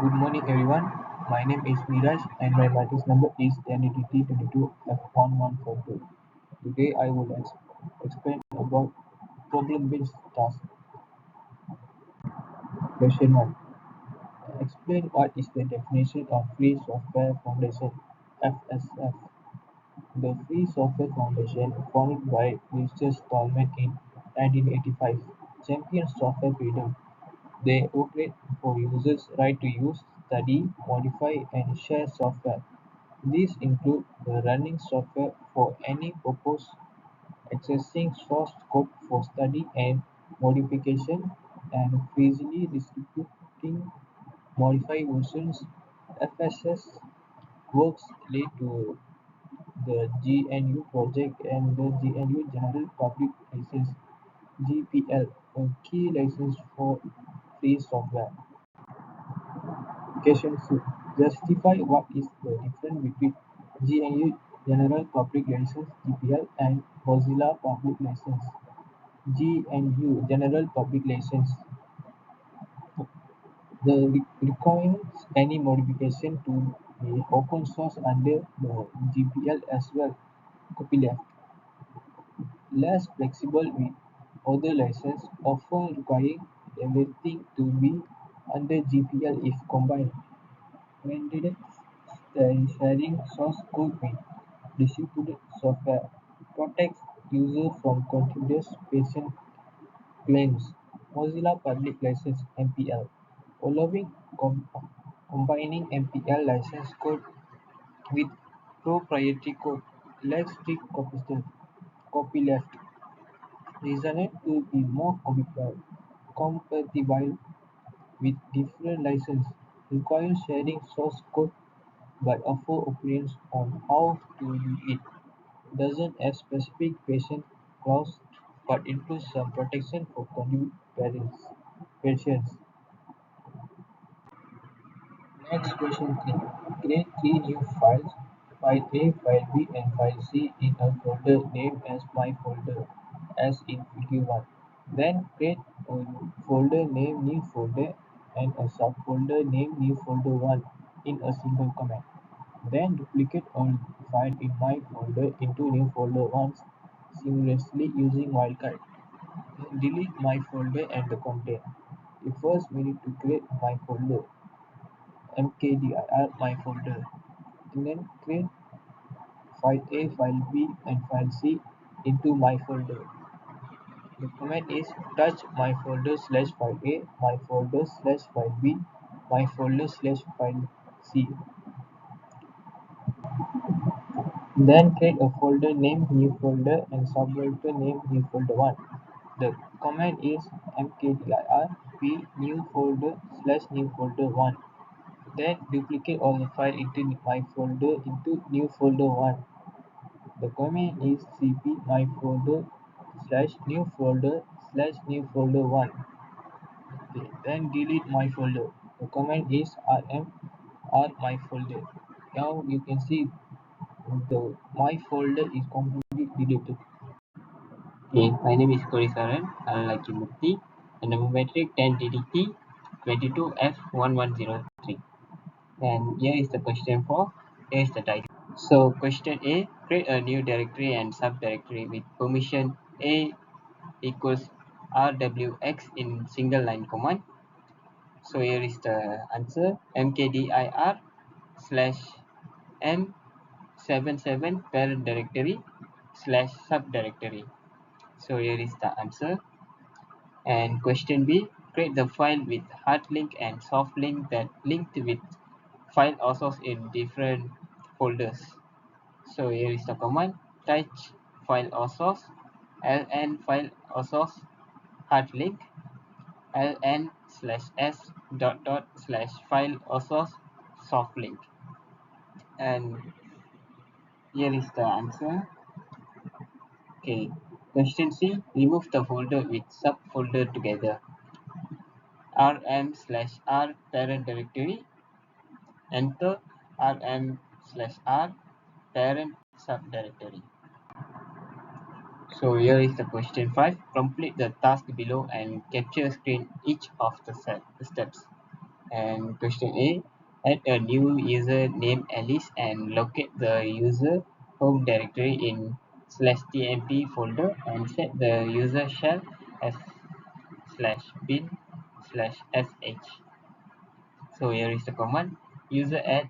Good morning, everyone. My name is Miraj, and my matrix number is 10DT22F1142. Today, I will explain about problem-based task. Question 1. Explain what is the definition of Free Software Foundation (FSF). The Free Software Foundation, founded by Richard Stallman in 1985, champions software freedom. They advocate for users' right to use, study, modify, and share software. These include the running software for any purpose, accessing source code for study and modification, and freely distributing modified versions. FSS works led to the GNU project and the GNU General Public License (GPL), a key license for free software. Question 2. Justify what is the difference between GNU General Public License (GPL) and Mozilla Public License (GNU General Public License). The requires any modification to be open source under the GPL as well. Copyleft. Less flexible with other licenses, often requiring everything to be under GPL if combined. Mandated sharing source code with distributed software protects users from continuous patient claims. Mozilla Public License (MPL), allowing combining MPL license code with proprietary code, less strict copyleft, designed to be more compatible with different licenses, requires sharing source code but offer opinions on how to do it. Doesn't have specific patient clause but includes some protection for patients. Next question 3. Create three new files, file A, file B, and file C in a folder named as my folder, as in figure 1. Then create a folder named new folder and a subfolder named new folder 1 in a single command. Then duplicate all files in my folder into new folder once seamlessly using wildcard. Delete my folder and the content. First we need to create my folder, mkdir my folder, and then create file A, file B, and file C into my folder. The command is touch my folder slash file A, my folder slash file B, my folder slash file C. Then create a folder named new folder and subfolder named new folder 1. The command is mkdir p new folder slash new folder 1. Then duplicate all the file into my folder into new folder 1. The command is cp my folder slash new folder slash new folder 1. Okay, then delete my folder. The command is rm r my folder. Now you can see the my folder is completely deleted. Okay, my name is Korisaran Alakimurthy and number metric 10DDT 22F1103. And here is the question 4. Here is the title. So question A, create a new directory and subdirectory with permission A equals RWX in single line command. So here is the answer, mkdir slash m77 parent directory slash subdirectory. So here is the answer. And question B, create the file with hard link and soft link that linked with file source in different folders. So here is the command, touch file source, ln file source hard link, ln slash s dot dot slash file source soft link. And here is the answer. Okay, question C, remove the folder with subfolder together. rm slash r parent directory, enter rm slash r parent subdirectory. So here is the question 5. Complete the task below and capture screen each of the steps. And question A, add a new user named Alice and locate the user home directory in /tmp folder and set the user shell as /bin/sh. So here is the command: user add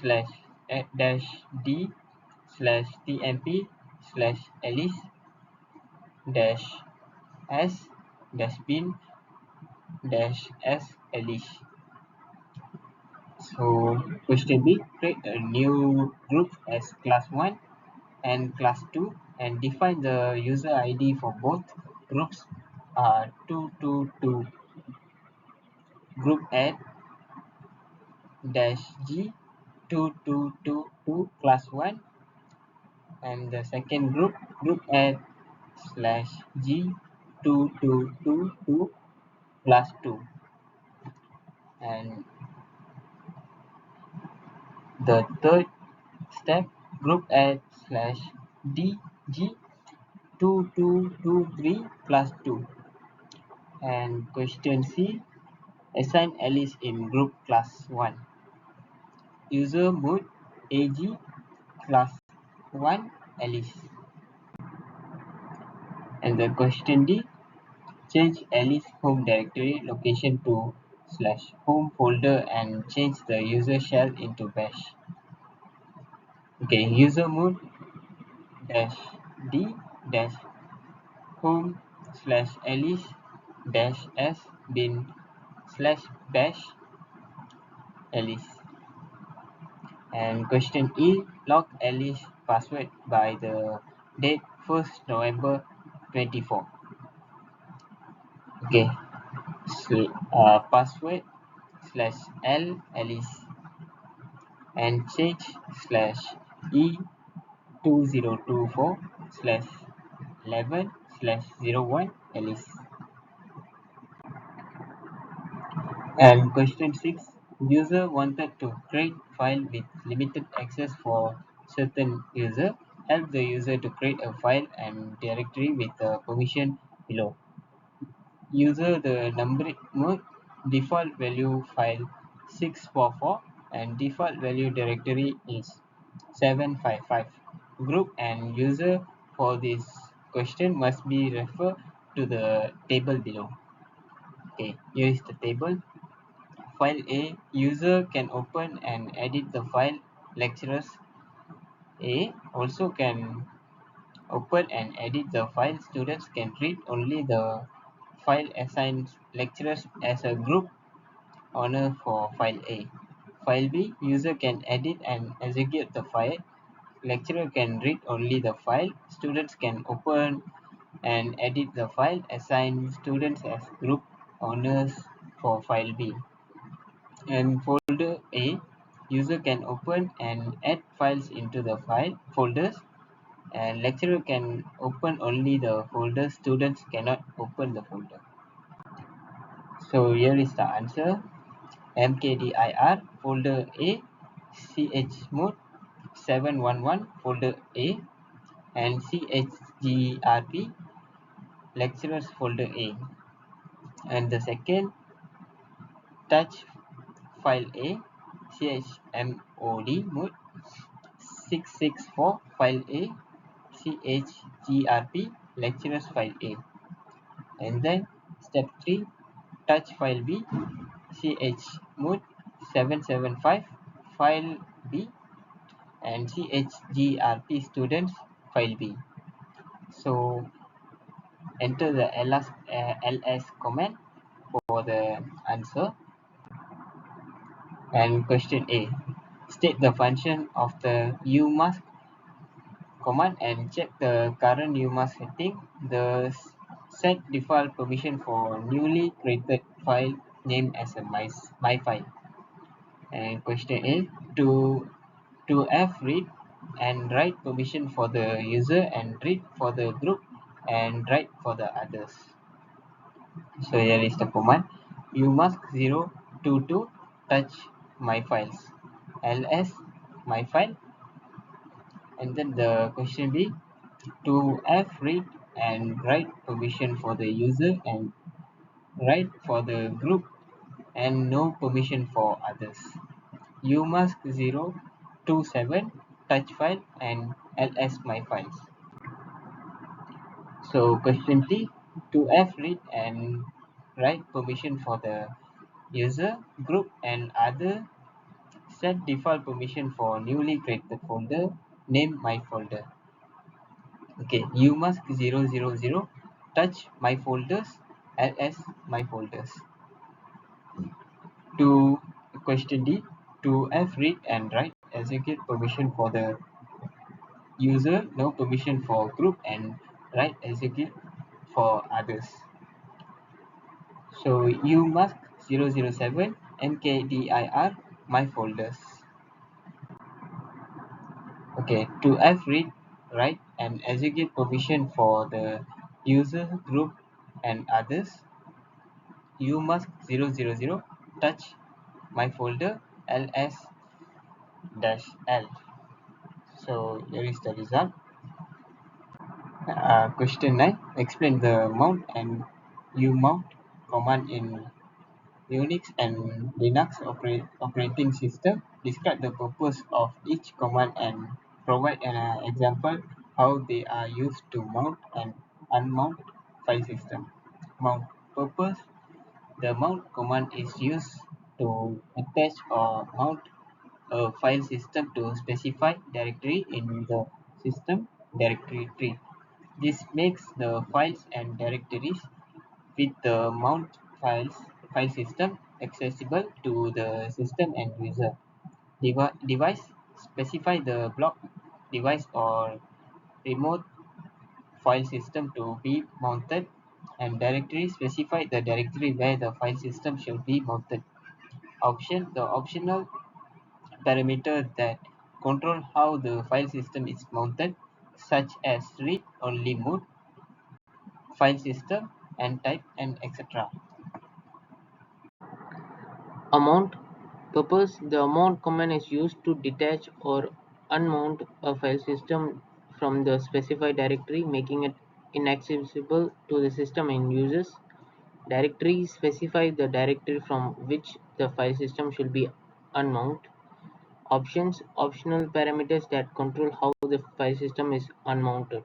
/d/tmp/alice-s-bin-s-alice. So question B, create a new group as class 1 and class 2 and define the user ID for both groups. 222 group add dash G 2222 class 1, and the second group add slash G 2222 class 2, and the third step, group add slash DG 2223 class 2. And question C, assign Alice in group class 1. User mode AG class 1 Alice. And the question D, change Alice home directory location to /home folder and change the user shell into bash. Okay, user mode dash D dash home /Alice dash s bin /bash Alice. And question E, log Alice password by the date 1st November 24. Okay, so password /l Alice and change /e2024/11/01 Alice. And question 6, user wanted to create file with limited access for certain user. Help the user to create a file and directory with the permission below. User the numeric mode, default value file 644 and default value directory is 755. Group and user for this question must be referred to the table below. Okay, here is the table. File A, user can open and edit the file. Lecturers A also can open and edit the file. Students can read only the file. Assigns lecturers as a group owner for file A. File B, user can edit and execute the file. Lecturer can read only the file. Students can open and edit the file. Assign students as group owners for file B. And folder A, user can open and add files into the file folders, and lecturer can open only the folder. Students cannot open the folder. So here is the answer: mkdir folder A, chmod 711 folder A, and chgrp lecturers folder A. And the second, touch file A, chmod mode 664 file A, chgrp lecturers file A. And then step 3, touch file B, chmod 775 file B, and chgrp students file B. So enter the ls command for the answer. And question A, state the function of the umask command and check the current umask setting. The set default permission for newly created file named as a my file. And question A, to have read and write permission for the user and read for the group and write for the others. So here is the command: umask 022 touch my files ls my file. And then the question B, to have read and write permission for the user and write for the group and no permission for others. umask027 touch file and ls my files. So question D, to F read and write permission for the user, group and other, set default permission for newly created folder, name my folder. Okay, umask000 touch my folders, ls my folders. To question D, to F read and write execute permission for the user, no permission for group and write execute for others. So umask007 mkdir my folders. Okay, to F read, write and execute permission for the user, group and others, umask000 touch my folder ls-l. So here is the result. Question 9. Explain the mount and umount command in Unix and Linux operating system. Describe the purpose of each command and provide an example how they are used to mount and unmount file system. Mount purpose. The mount command is used to attach or mount a file system to specified directory in the system directory tree. This makes the files and directories with the mount file system accessible to the system and user. Device specify the block device or remote file system to be mounted, and directory specify the directory where the file system should be mounted. The optional parameter that control how the file system is mounted, such as read only mode, file system and type and etc. Amount purpose. The amount command is used to detach or unmount a file system from the specified directory, making it inaccessible to the system and users. Directories specify the directory from which the file system should be unmounted. Options optional parameters that control how the file system is unmounted.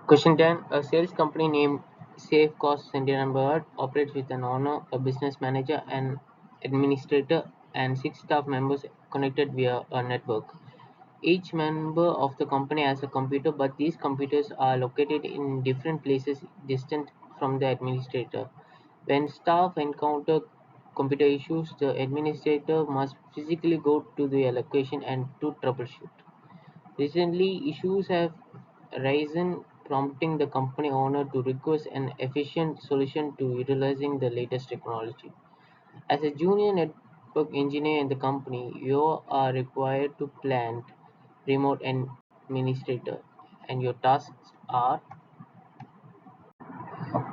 Question 10. A sales company named Safe Cost Centennial operates with an owner, a business manager, an administrator, and 6 staff members connected via a network. Each member of the company has a computer, but these computers are located in different places distant from the administrator. When staff encounter computer issues, the administrator must physically go to the location and to troubleshoot. Recently, issues have arisen, prompting the company owner to request an efficient solution to utilizing the latest technology. As a junior network engineer in the company, you are required to plant remote administrator, and your tasks are.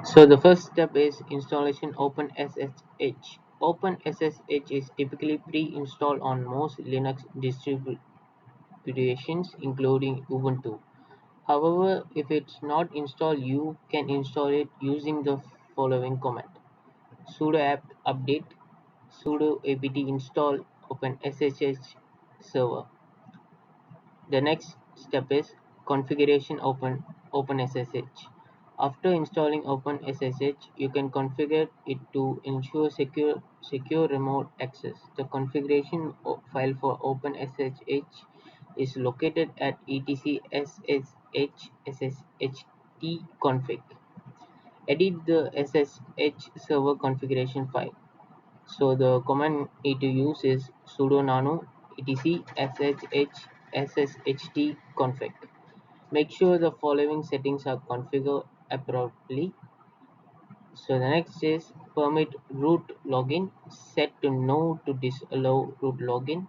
So the first step is installation OpenSSH. OpenSSH is typically pre-installed on most Linux distributions, including Ubuntu. However, if it's not installed, you can install it using the following command: sudo apt update sudo apt install OpenSSH server. The next step is configuration OpenSSH. After installing OpenSSH, you can configure it to ensure secure remote access. The configuration file for OpenSSH is located at etc/sshsht-config. Edit the SSH server configuration file. So the command need to use is sudo nano etc/sshsht config. Make sure the following settings are configured appropriately. So the next is permit root login. Set to no to disallow root login.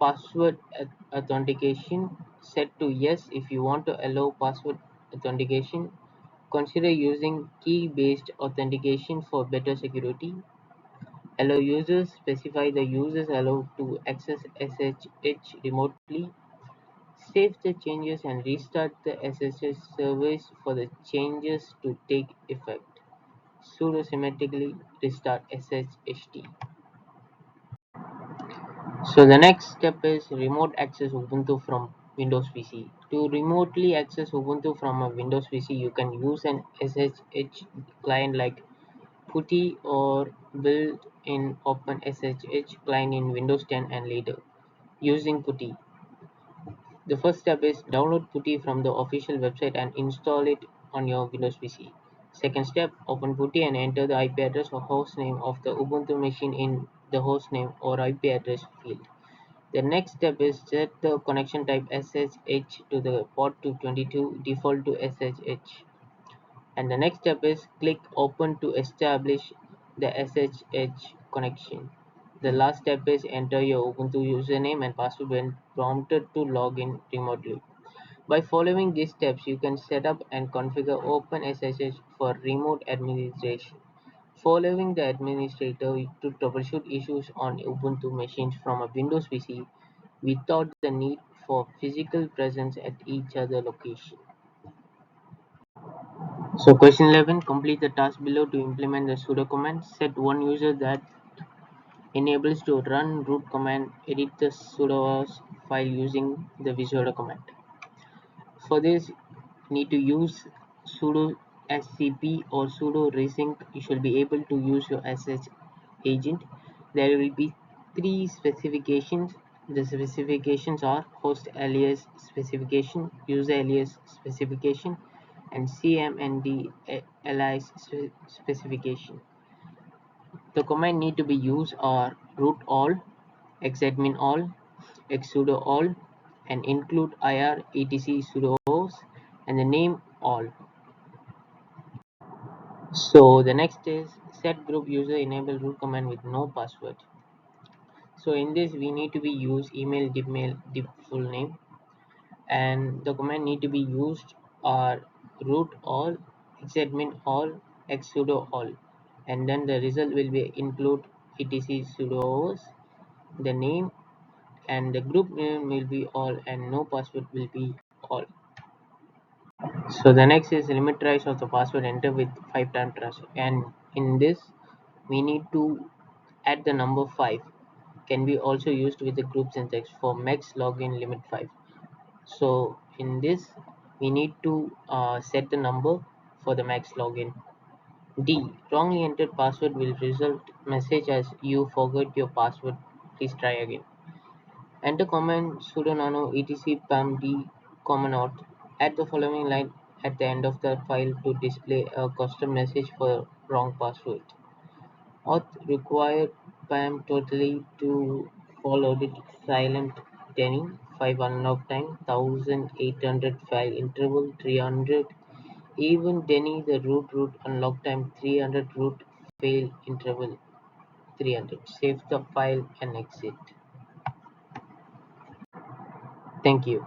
Password authentication. Set to yes if you want to allow password authentication. Consider using key-based authentication for better security. Allow users. Specify the users allowed to access SSH remotely. Save the changes and restart the SSH service for the changes to take effect. sudo symmetrically restart SSHD. So the next step is remote access Ubuntu from Windows PC. To remotely access Ubuntu from a Windows PC, you can use an SSH client like PuTTY or built-in OpenSSH client in Windows 10 and later. Using PuTTY. The first step is download PuTTY from the official website and install it on your Windows PC. Second step, open PuTTY and enter the IP address or hostname of the Ubuntu machine in the hostname or IP address field. The next step is set the connection type SSH to the port 222 default to SSH. And the next step is click open to establish the SSH connection. The last step is enter your Ubuntu username and password when prompted to log in remotely. By following these steps, you can set up and configure OpenSSH for remote administration. Following the administrator to troubleshoot issues on Ubuntu machines from a Windows PC without the need for physical presence at each other location. So question 11, complete the task below to implement the sudo command. Set one user that enables to run root command, edit the sudoers file using the visual command. For this, need to use sudo scp or sudo resync. You should be able to use your sh agent. There will be three specifications. The specifications are host alias specification, user alias specification, and cmd alias specification. The command need to be used are root all, xadmin all, xsudo all, and include ir etc sudos and the name all. So the next is set group user enable root command with no password. So in this we need to be use email dip full name, and the command need to be used are root all, xadmin all, xsudo all, and then the result will be include etc sudos, the name, and the group name will be all and no password will be all. So the next is limit tries of the password enter with 5 time tries, and in this we need to add the number 5, can be also used with the group syntax for max login limit 5. So in this we need to set the number for the max login. D. Wrongly entered password will result message as you forgot your password, please try again. Enter command sudo nano etc pamd common auth. Add the following line at the end of the file to display a custom message for wrong password. Auth required pam totally to follow it silent Denny 5 unlock time 1800 file interval 300 even Denny the root unlock time 300 root fail interval 300. Save the file and exit. Thank you.